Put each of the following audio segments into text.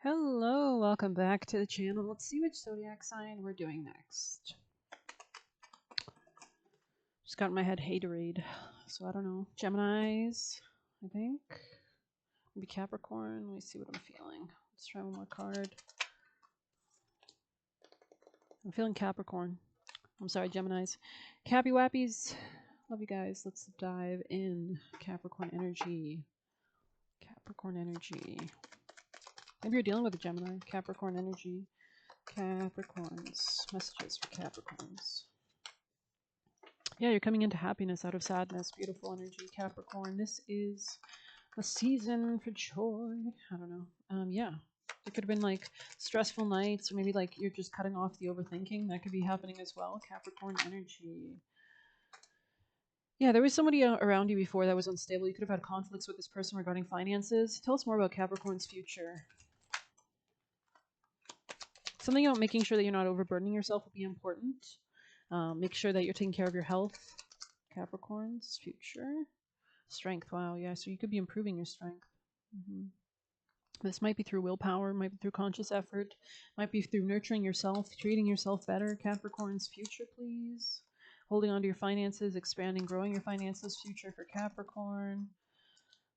Hello, welcome back to the channel. Let's see which zodiac sign we're doing next. Just got in my head haterade, so I don't know. Geminis, I think. Maybe Capricorn. Let me see what I'm feeling. Let's try one more card. I'm feeling Capricorn. I'm sorry, Geminis. Cappy Wappies. Love you guys. Let's dive in. Capricorn energy. Capricorn energy. Maybe you're dealing with a Gemini. Capricorn energy. Capricorns. Messages for Capricorns. Yeah, you're coming into happiness out of sadness. Beautiful energy, Capricorn. This is a season for joy. I don't know. Yeah. It could have been like stressful nights, or maybe like you're just cutting off the overthinking. That could be happening as well. Capricorn energy. Yeah, there was somebody around you before that was unstable. You could have had conflicts with this person regarding finances. Tell us more about Capricorn's future. Something about making sure that you're not overburdening yourself would be important. Make sure that you're taking care of your health. Capricorn's future. Strength. Wow. Yeah. So you could be improving your strength. This might be through willpower, might be through conscious effort, might be through nurturing yourself, treating yourself better. Capricorn's future, please. Holding on to your finances, expanding, growing your finances. Future for Capricorn.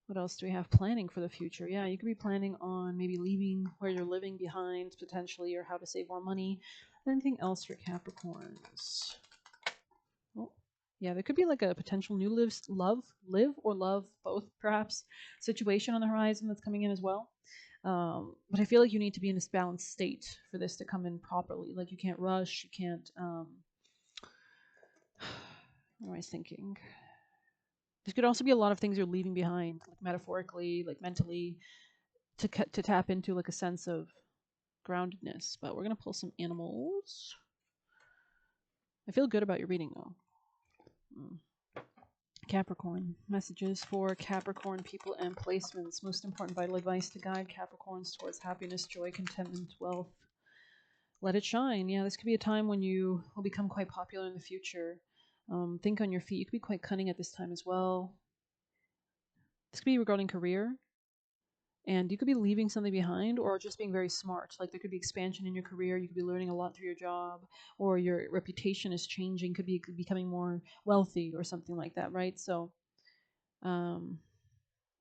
What else do we have? Planning for the future. Yeah, you could be planning on maybe leaving where you're living behind, potentially, or how to save more money. Anything else for Capricorns? Oh, yeah, there could be like a potential new live or love, both perhaps, situation on the horizon that's coming in as well. But I feel like you need to be in this balanced state for this to come in properly. Like you can't rush, you can't. What am I thinking? There could also be a lot of things you're leaving behind, like metaphorically, like mentally, to tap into like a sense of groundedness. But we're gonna pull some animals. I feel good about your reading though. Capricorn. Messages for Capricorn people and placements. Most important vital advice to guide Capricorns towards happiness, joy, contentment, wealth. Let it shine. Yeah, this could be a time when you will become quite popular in the future. Think on your feet. You could be quite cunning at this time as well. This could be regarding career. And you could be leaving something behind or just being very smart. Like there could be expansion in your career. You could be learning a lot through your job, or your reputation is changing, could be becoming more wealthy or something like that, right? So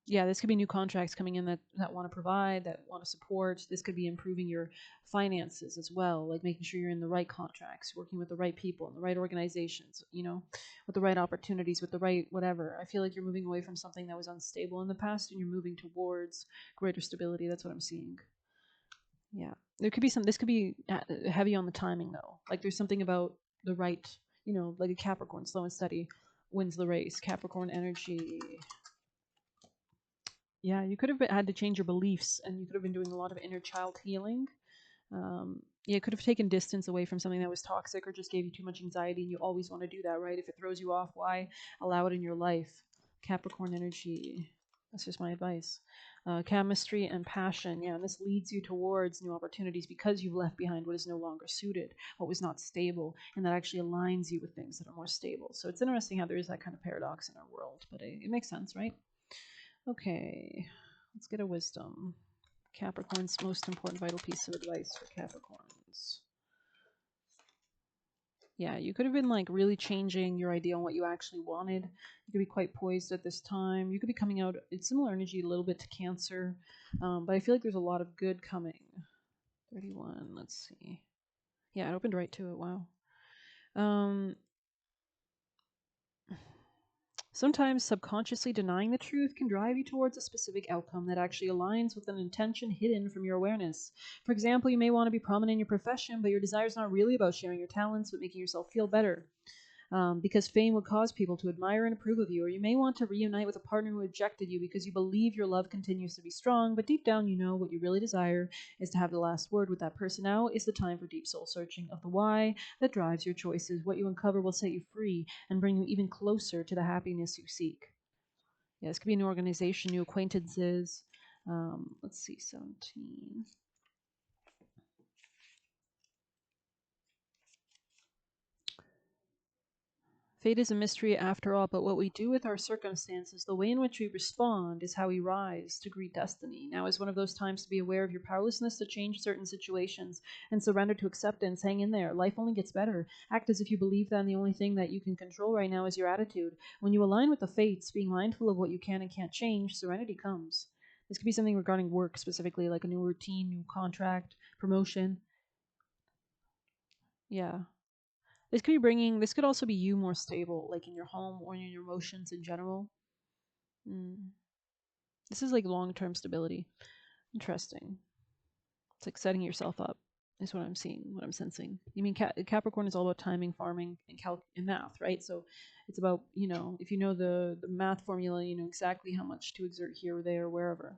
yeah, this could be new contracts coming in that want to provide, that want to support. This could be improving your finances as well, like making sure you're in the right contracts, working with the right people in the right organizations, with the right opportunities, with the right whatever. I feel like you're moving away from something that was unstable in the past and you're moving towards greater stability. That's what I'm seeing. Yeah. There could be this could be heavy on the timing though. Like there's something about the right, like a Capricorn, slow and steady wins the race. Capricorn energy. Yeah, you could have had to change your beliefs, and you could have been doing a lot of inner child healing. Yeah, could have taken distance away from something that was toxic or just gave you too much anxiety, and you always want to do that, right? If it throws you off, why allow it in your life? Capricorn energy. That's just my advice. Chemistry and passion. Yeah, and this leads you towards new opportunities because you've left behind what is no longer suited, what was not stable, and that actually aligns you with things that are more stable. So it's interesting how there is that kind of paradox in our world, but it makes sense, right? Okay, let's get a wisdom. Capricorn's most important vital piece of advice for Capricorns. Yeah, you could have been like really changing your idea on what you actually wanted. You could be quite poised at this time. You could be coming out, it's similar energy a little bit to Cancer, but I feel like there's a lot of good coming. 31, let's see. Yeah, it opened right to it, wow. Sometimes subconsciously denying the truth can drive you towards a specific outcome that actually aligns with an intention hidden from your awareness. For example, you may want to be prominent in your profession, but your desire is not really about sharing your talents, but making yourself feel better. Because fame would cause people to admire and approve of you, or you may want to reunite with a partner who rejected you because you believe your love continues to be strong, but deep down you know what you really desire is to have the last word with that person. Now is the time for deep soul searching of the why that drives your choices. What you uncover will set you free and bring you even closer to the happiness you seek. Yeah, this could be a new organization, new acquaintances. Let's see, 17. Fate is a mystery after all, but what we do with our circumstances, the way in which we respond, is how we rise to greet destiny. Now is one of those times to be aware of your powerlessness to change certain situations and surrender to acceptance. Hang in there. Life only gets better. Act as if you believe that, and the only thing that you can control right now is your attitude. When you align with the fates, being mindful of what you can and can't change, serenity comes. This could be something regarding work specifically, like a new routine, new contract, promotion. Yeah. This could also be you more stable, like in your home or in your emotions in general. Mm. This is like long term stability. Interesting. It's like setting yourself up, is what I'm seeing, what I'm sensing. You mean Capricorn is all about timing, farming, and and math, right? So it's about, if you know the math formula, you know exactly how much to exert here or there, wherever.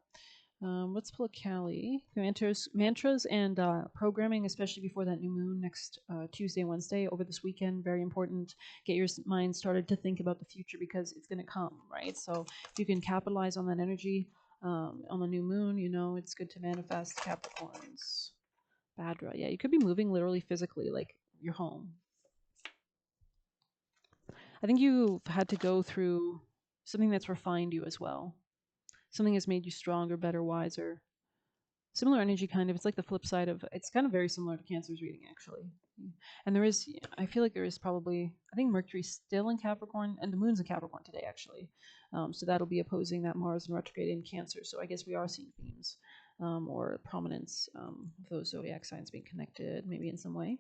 Let's pull a Kali. Mantras and programming, especially before that new moon next Tuesday, Wednesday, over this weekend. Very important. Get your mind started to think about the future because it's going to come, right? So if you can capitalize on that energy on the new moon, it's good to manifest Capricorns. Badra, yeah, you could be moving literally physically, like your home. I think you've had to go through something that's refined you as well. Something has made you stronger, better, wiser. Similar energy, kind of. It's like the flip side of, it's kind of very similar to Cancer's reading, actually. And I feel like there is probably, I think Mercury's still in Capricorn, and the moon's in Capricorn today, actually. So that'll be opposing that Mars in retrograde in Cancer. So I guess we are seeing themes or prominence of those zodiac signs being connected, maybe in some way.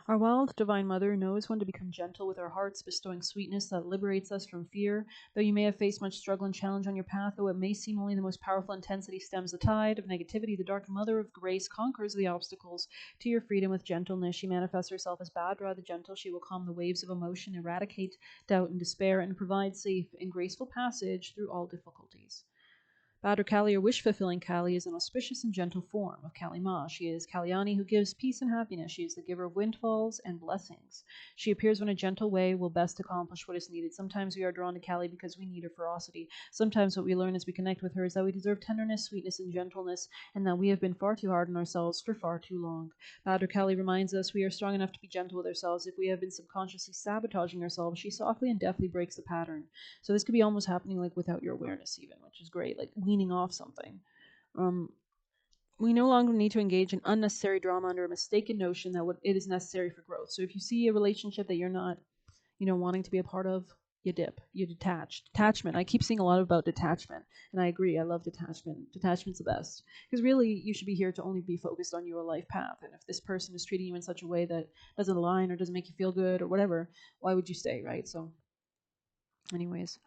Our wild Divine Mother knows when to become gentle with our hearts, bestowing sweetness that liberates us from fear. Though you may have faced much struggle and challenge on your path, though it may seem only the most powerful intensity stems the tide of negativity, the Dark Mother of Grace conquers the obstacles to your freedom with gentleness. She manifests herself as Badra the gentle. She will calm the waves of emotion, eradicate doubt and despair, and provide safe and graceful passage through all difficulties. Badr Kali, or wish-fulfilling Kali, is an auspicious and gentle form of Kali Ma. She is Kalyani, who gives peace and happiness. She is the giver of windfalls and blessings. She appears when a gentle way will best accomplish what is needed. Sometimes we are drawn to Kali because we need her ferocity. Sometimes what we learn as we connect with her is that we deserve tenderness, sweetness, and gentleness, and that we have been far too hard on ourselves for far too long. Badr Kali reminds us we are strong enough to be gentle with ourselves. If we have been subconsciously sabotaging ourselves, she softly and deftly breaks the pattern. So this could be almost happening like without your awareness, even, which is great, like weaning off something. We no longer need to engage in unnecessary drama under a mistaken notion that it is necessary for growth. So if you see a relationship that you're not, wanting to be a part of, you dip, you detach. Detachment. I keep seeing a lot about detachment, and I agree. I love detachment. Detachment's the best because really, you should be here to only be focused on your life path. And if this person is treating you in such a way that doesn't align or doesn't make you feel good or whatever, why would you stay, right? So, anyways.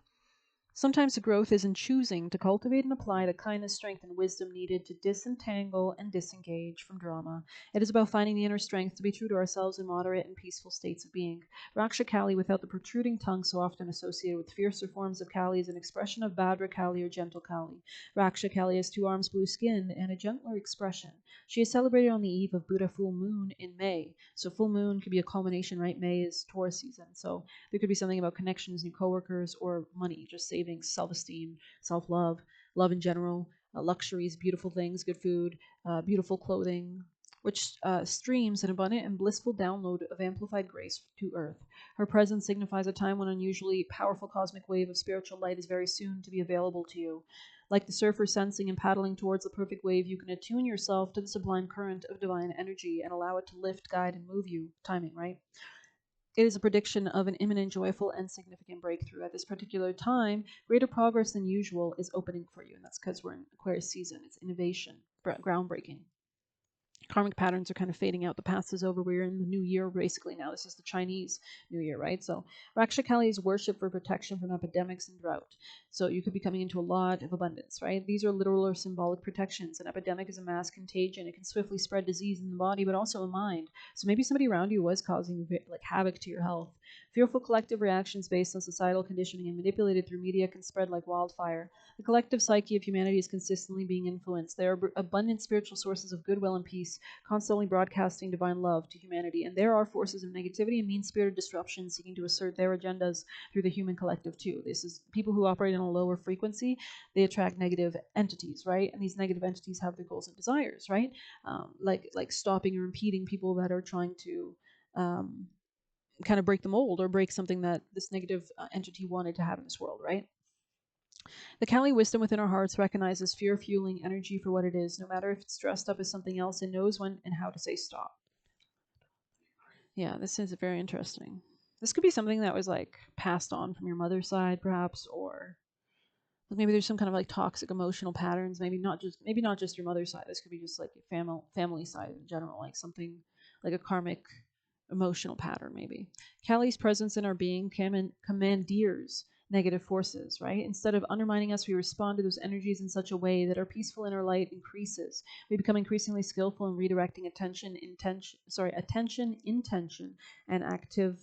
Sometimes the growth is in choosing to cultivate and apply the kindness, strength, and wisdom needed to disentangle and disengage from drama. It is about finding the inner strength to be true to ourselves in moderate and peaceful states of being. Raksha Kali, without the protruding tongue so often associated with fiercer forms of Kali, is an expression of Badra Kali or gentle Kali. Raksha Kali has 2 arms, blue skin, and a gentler expression. She is celebrated on the eve of Buddha full moon in May. So full moon could be a culmination, right? May is Taurus season. So there could be something about connections, new coworkers, or money, just savings, self-esteem, self-love, love in general, luxuries, beautiful things, good food, beautiful clothing, which streams an abundant and blissful download of amplified grace to Earth. Her presence signifies a time when unusually powerful cosmic wave of spiritual light is very soon to be available to you. Like the surfer sensing and paddling towards the perfect wave, you can attune yourself to the sublime current of divine energy and allow it to lift, guide, and move you. Timing, right? It is a prediction of an imminent, joyful, and significant breakthrough. At this particular time, greater progress than usual is opening for you, and that's because we're in Aquarius season. It's innovation, groundbreaking. Karmic patterns are kind of fading out. The past is over. We're in the new year, basically, now. This is the Chinese New Year, right? So Raksha Kali is worship for protection from epidemics and drought. So you could be coming into a lot of abundance, right? These are literal or symbolic protections. An epidemic is a mass contagion. It can swiftly spread disease in the body, but also in mind. So maybe somebody around you was causing like havoc to your health. Fearful collective reactions based on societal conditioning and manipulated through media can spread like wildfire. The collective psyche of humanity is consistently being influenced. There are abundant spiritual sources of goodwill and peace, constantly broadcasting divine love to humanity. And there are forces of negativity and mean-spirited disruption seeking to assert their agendas through the human collective too. This is people who operate on a lower frequency. They attract negative entities, right? And these negative entities have their goals and desires, right? Like stopping or impeding people that are trying to kind of break the mold or break something that this negative entity wanted to have in this world, right? The Kali wisdom within our hearts recognizes fear fueling energy for what it is, no matter if it's dressed up as something else, and knows when and how to say stop. Yeah, this is very interesting. This could be something that was like passed on from your mother's side, perhaps, or like maybe there's some kind of like toxic emotional patterns. Maybe not just your mother's side. This could be just like your family side in general, like something like a karmic emotional pattern, maybe. Kali's presence in our being commandeers negative forces, right? Instead of undermining us, we respond to those energies in such a way that our peaceful inner light increases. We become increasingly skillful in redirecting attention, intention, and active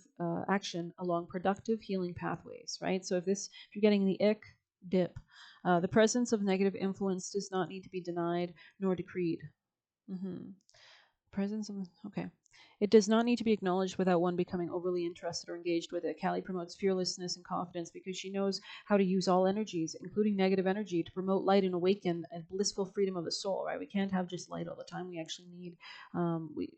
action along productive healing pathways, right? So if you're getting the ick, dip. The presence of negative influence does not need to be denied nor decreed. Mm-hmm. Presence of okay. It does not need to be acknowledged without one becoming overly interested or engaged with it. Kali promotes fearlessness and confidence because she knows how to use all energies, including negative energy, to promote light and awaken a blissful freedom of the soul. Right? We can't have just light all the time. We actually need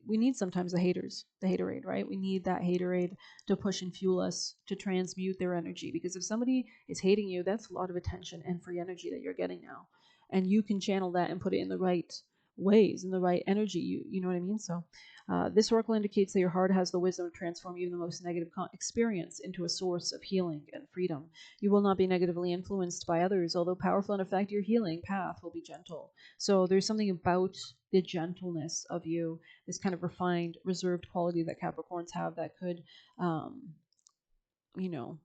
we need sometimes the haterade. Right? We need that haterade to push and fuel us to transmute their energy. Because if somebody is hating you, that's a lot of attention and free energy that you're getting now, and you can channel that and put it in the right ways and the right energy. You know what I mean? So this oracle indicates that your heart has the wisdom to transform even the most negative experience into a source of healing and freedom. You will not be negatively influenced by others, although powerful in effect, your healing path will be gentle. So there's something about the gentleness of you, this kind of refined, reserved quality that Capricorns have that could, um, you know,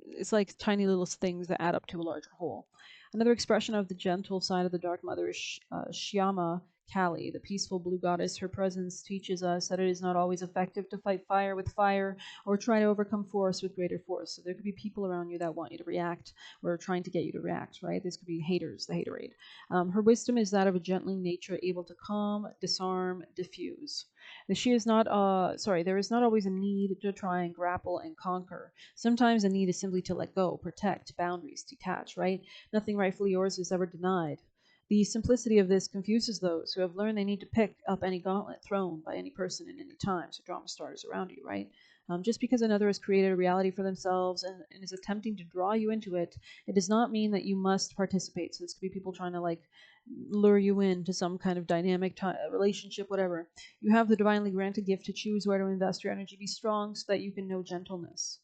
it's like tiny little things that add up to a larger whole. Another expression of the gentle side of the Dark Mother is Shyama Kali, the peaceful blue goddess. Her presence teaches us that it is not always effective to fight fire with fire or try to overcome force with greater force. So there could be people around you that want you to react or are trying to get you to react, right? This could be haters, the haterade. Her wisdom is that of a gentling nature able to calm, disarm, diffuse. There is not always a need to try and grapple and conquer. Sometimes the need is simply to let go, protect, boundaries, detach, right? Nothing rightfully yours is ever denied. The simplicity of this confuses those who have learned they need to pick up any gauntlet thrown by any person at any time. So drama starters around you, right? Just because another has created a reality for themselves and is attempting to draw you into it, it does not mean that you must participate. So this could be people trying to like lure you into some kind of dynamic relationship, whatever. You have the divinely granted gift to choose where to invest your energy. Be strong so that you can know gentleness.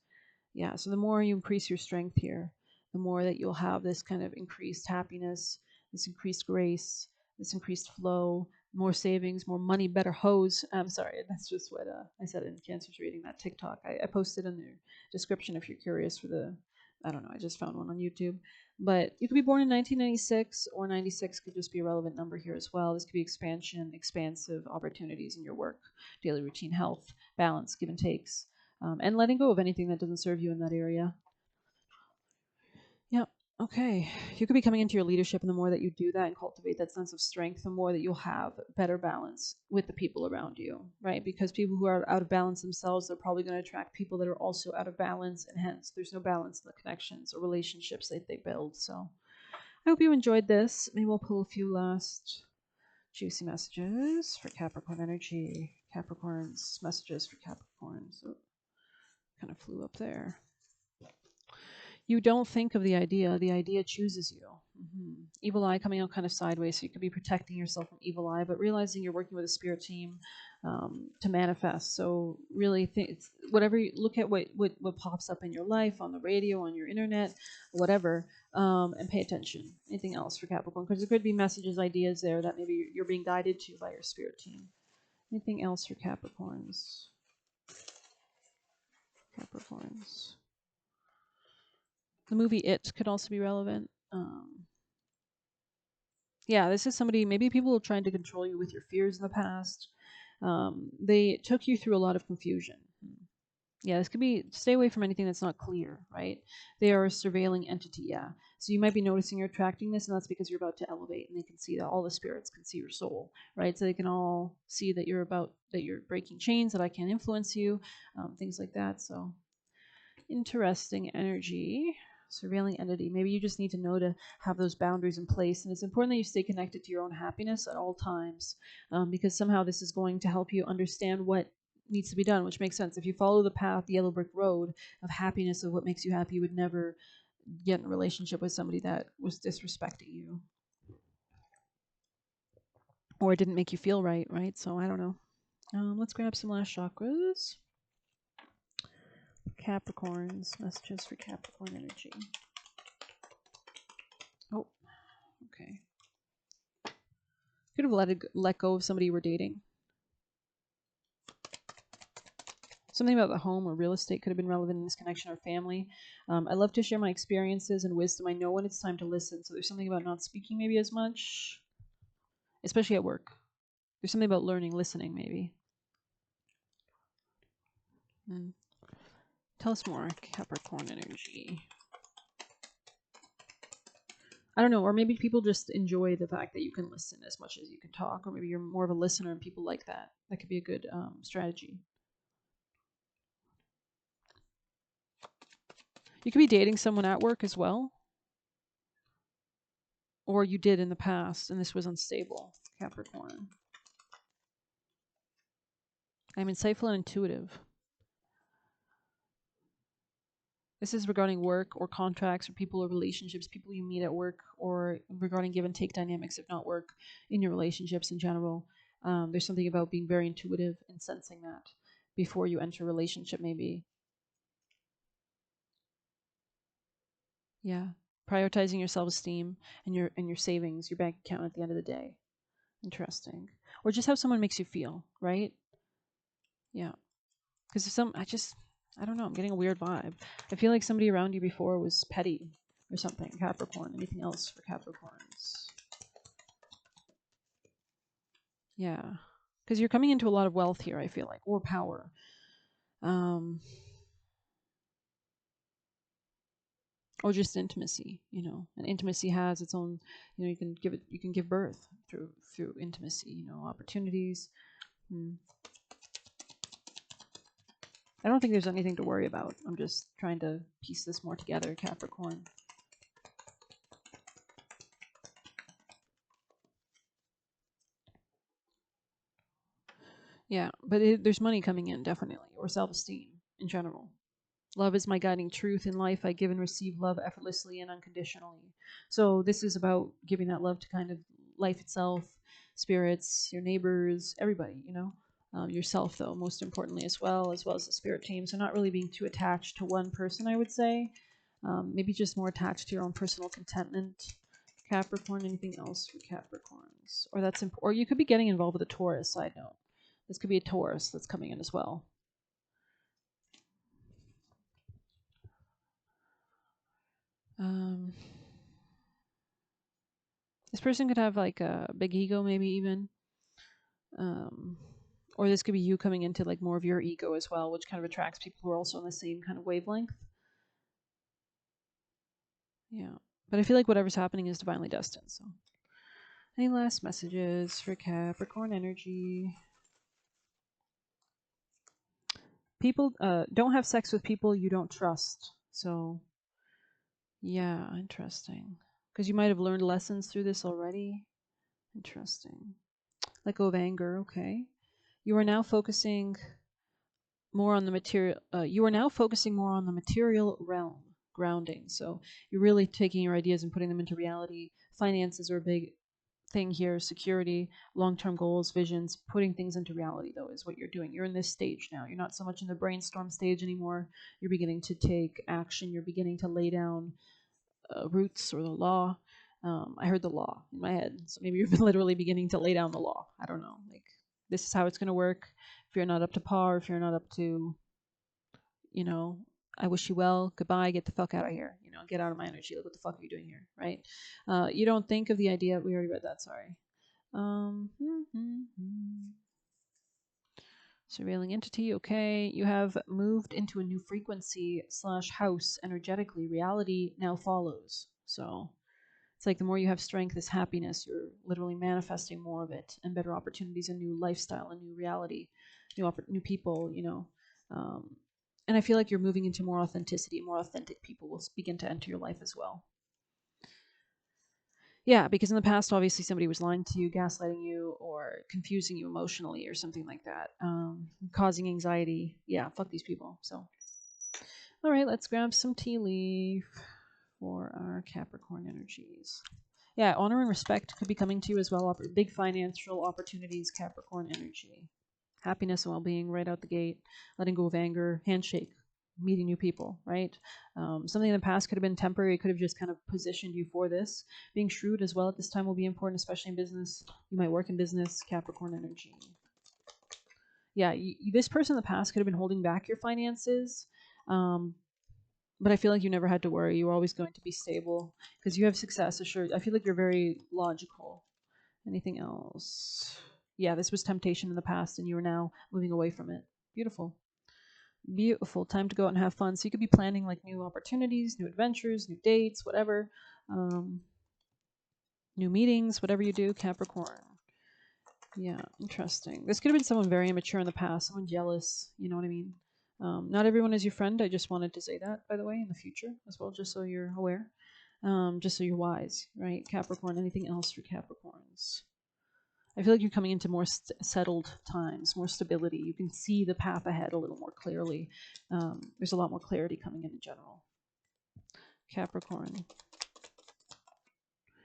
Yeah, so the more you increase your strength here, the more that you'll have this kind of increased happiness, this increased grace, this increased flow, more savings, more money, better hose. I'm sorry, that's just what I said in Cancer's reading, that TikTok. I posted in the description if you're curious for the, I don't know, I just found one on YouTube. But you could be born in 1996, or 96 could just be a relevant number here as well. This could be expansive opportunities in your work, daily routine, health, balance, give and takes, and letting go of anything that doesn't serve you in that area. Yep. Okay. You could be coming into your leadership, and the more that you do that and cultivate that sense of strength, the more that you'll have better balance with the people around you, right? Because people who are out of balance themselves, they're probably going to attract people that are also out of balance, and hence there's no balance in the connections or relationships that they build. So I hope you enjoyed this. Maybe we'll pull a few last juicy messages for Capricorn energy. Capricorn's messages for Capricorns. Oh, kind of flew up there. You don't think of the idea chooses you. Evil eye coming out kind of sideways, so you could be protecting yourself from evil eye, but realizing you're working with a spirit team to manifest. So really whatever look at what pops up in your life, on the radio, on your internet, whatever, and pay attention. Anything else for Capricorn? Because there could be messages, ideas there that maybe you're being guided to by your spirit team. Anything else for Capricorns? Capricorns. The movie It could also be relevant. Yeah, this is somebody, maybe people trying to control you with your fears in the past. They took you through a lot of confusion. Yeah, this could be, stay away from anything that's not clear, right? They are a surveilling entity, yeah. So you might be noticing you're attracting this, and that's because you're about to elevate, and they can see that all the spirits can see your soul, right? So they can all see that you're breaking chains, that I can't influence you, things like that. So interesting energy. Surveilling entity. Maybe you just need to know to have those boundaries in place. And it's important that you stay connected to your own happiness at all times, because somehow this is going to help you understand what needs to be done, which makes sense. If you follow the path, the yellow brick road of happiness, of what makes you happy, you would never get in a relationship with somebody that was disrespecting you or didn't make you feel right, right? So I don't know. Let's grab some last chakras. Capricorns, messages for Capricorn energy. Oh, okay. Could have let go of somebody you were dating. Something about the home or real estate could have been relevant in this connection, or family. I love to share my experiences and wisdom. I know when it's time to listen. So there's something about not speaking maybe as much, especially at work. There's something about learning, listening maybe. Tell us more, Capricorn energy. I don't know, or maybe people just enjoy the fact that you can listen as much as you can talk, or maybe you're more of a listener and people like that. That could be a good strategy. You could be dating someone at work as well, or you did in the past and this was unstable, Capricorn. I'm insightful and intuitive. This is regarding work or contracts or people or relationships, people you meet at work, or regarding give and take dynamics, if not work, in your relationships in general. There's something about being very intuitive and sensing that before you enter a relationship, maybe. Yeah. Prioritizing your self-esteem and your savings, your bank account at the end of the day. Interesting. Or just how someone makes you feel, right? Yeah. Because I don't know, I'm getting a weird vibe. I feel like somebody around you before was petty or something. Capricorn. Anything else for Capricorns? Yeah. Because you're coming into a lot of wealth here, I feel like, or power. Or just intimacy, and intimacy has its own, you can give birth through intimacy, opportunities. I don't think there's anything to worry about. I'm just trying to piece this more together, Capricorn. Yeah, but there's money coming in, definitely, or self-esteem in general. Love is my guiding truth in life. I give and receive love effortlessly and unconditionally. So this is about giving that love to kind of life itself, spirits, your neighbors, everybody, yourself, though, most importantly, as well as the spirit team. So not really being too attached to one person, I would say. Maybe just more attached to your own personal contentment. Capricorn, anything else for Capricorns? Or you could be getting involved with a Taurus, side note. This could be a Taurus that's coming in as well. This person could have like a big ego, maybe even. Or this could be you coming into like more of your ego as well, which kind of attracts people who are also on the same kind of wavelength. Yeah. But I feel like whatever's happening is divinely destined. So, any last messages for Capricorn energy? People don't have sex with people you don't trust. So, yeah, interesting. Because you might have learned lessons through this already. Interesting. Let go of anger. Okay. You are now focusing more on the material. You are now focusing more on the material realm, grounding. So you're really taking your ideas and putting them into reality. Finances are a big thing here. Security, long-term goals, visions. Putting things into reality, though, is what you're doing. You're in this stage now. You're not so much in the brainstorm stage anymore. You're beginning to take action. You're beginning to lay down roots or the law. I heard the law in my head, so maybe you're literally beginning to lay down the law. I don't know. Like, this is how it's going to work. If you're not up to par, if you're not up to, I wish you well, goodbye, get the fuck out of here. Get out of my energy. Like, what the fuck are you doing here, right? You don't think of the idea. We already read that. Sorry. Surveilling entity. Okay, you have moved into a new frequency / house energetically. Reality now follows. So it's like the more you have strength is happiness. You're literally manifesting more of it and better opportunities, a new lifestyle, a new reality, new people, and I feel like you're moving into more authenticity. More authentic people will begin to enter your life as well. Yeah, because in the past, obviously, somebody was lying to you, gaslighting you, or confusing you emotionally, or something like that, causing anxiety. Yeah, fuck these people. So, all right, let's grab some tea leaf for our Capricorn energies. Yeah, honor and respect could be coming to you as well. Big financial opportunities, Capricorn energy. Happiness and well-being right out the gate. Letting go of anger, handshake, meeting new people, right? Something in the past could have been temporary. It could have just kind of positioned you for this. Being shrewd as well at this time will be important, especially in business. You might work in business, Capricorn energy. Yeah, this person in the past could have been holding back your finances. Um, but I feel like you never had to worry. You were always going to be stable because you have success assured. I feel like you're very logical. Anything else? Yeah, this was temptation in the past and you are now moving away from it. Beautiful. Beautiful. Time to go out and have fun. So you could be planning like new opportunities, new adventures, new dates, whatever. Um, New meetings, whatever you do, Capricorn. Yeah, interesting. This could have been someone very immature in the past, someone jealous. You know what I mean? Not everyone is your friend. I just wanted to say that, by the way, in the future as well, just so you're aware. Just so you're wise, right? Capricorn. Anything else for Capricorns? I feel like you're coming into more settled times, more stability. You can see the path ahead a little more clearly. There's a lot more clarity coming in general. Capricorn.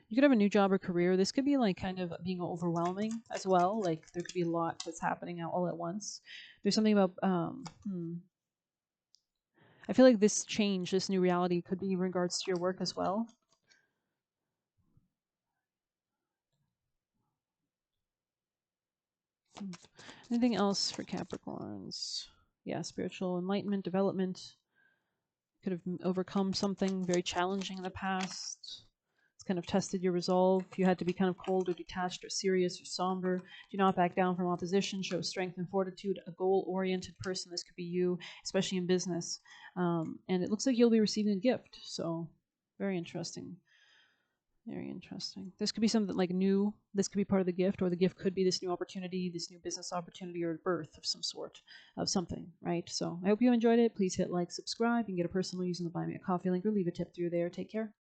You could have a new job or career. This could be like kind of being overwhelming as well. Like there could be a lot that's happening all at once. There's something about I feel like this change, this new reality could be in regards to your work as well. Anything else for Capricorns? Yeah, spiritual enlightenment, development. Could have overcome something very challenging in the past. It's kind of tested your resolve. You had to be kind of cold or detached or serious or somber. Do not back down from opposition. Show strength and fortitude. A goal-oriented person. This could be you, especially in business. And it looks like you'll be receiving a gift. So very interesting. Very interesting. This could be something like new. This could be part of the gift, or the gift could be this new opportunity, this new business opportunity, or birth of some sort of something, right? So I hope you enjoyed it. Please hit like, subscribe. You can get a personal using the Buy Me a Coffee link or leave a tip through there. Take care.